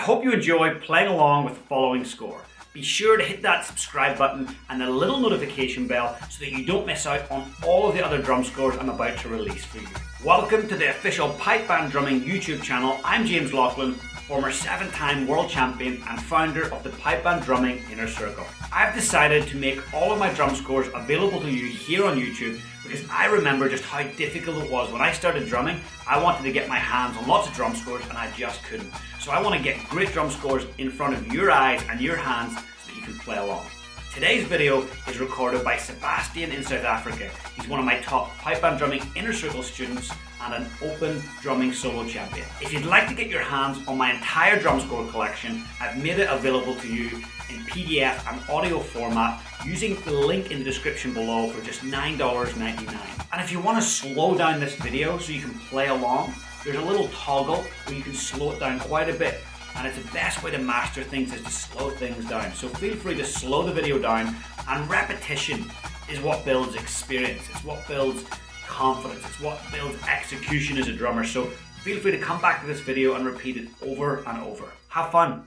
hope you enjoy playing along with the following score. Be sure to hit that subscribe button and the little notification bell so that you don't miss out on all of the other drum scores I'm about to release for you. Welcome to the official Pipe Band Drumming YouTube channel. I'm James Laughlin, former 7-time world champion and founder of the Pipe Band Drumming Inner Circle. I've decided to make all of my drum scores available to you here on YouTube because I remember just how difficult it was when I started drumming. I wanted to get my hands on lots of drum scores and I just couldn't. So I want to get great drum scores in front of your eyes and your hands so that you can play along. Today's video is recorded by Sebastian in South Africa. He's one of my top Pipe Band Drumming Inner Circle students and an open drumming solo champion. If you'd like to get your hands on my entire drum score collection, I've made it available to you in PDF and audio format using the link in the description below for just $9.99. And if you want to slow down this video so you can play along, there's a little toggle where you can slow it down quite a bit. And it's the best way to master things is to slow things down. So feel free to slow the video down, and repetition is what builds experience. It's what builds confidence. It's what builds execution as a drummer. So feel free to come back to this video and repeat it over and over. Have fun.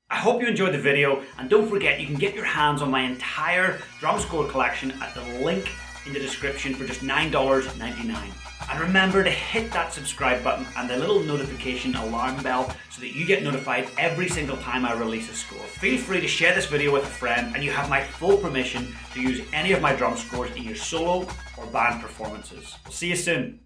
I hope you enjoyed the video, and don't forget you can get your hands on my entire drum score collection at the link in the description for just $9.99. And remember to hit that subscribe button and the little notification alarm bell so that you get notified every single time I release a score. Feel free to share this video with a friend, and you have my full permission to use any of my drum scores in your solo or band performances. We'll see you soon.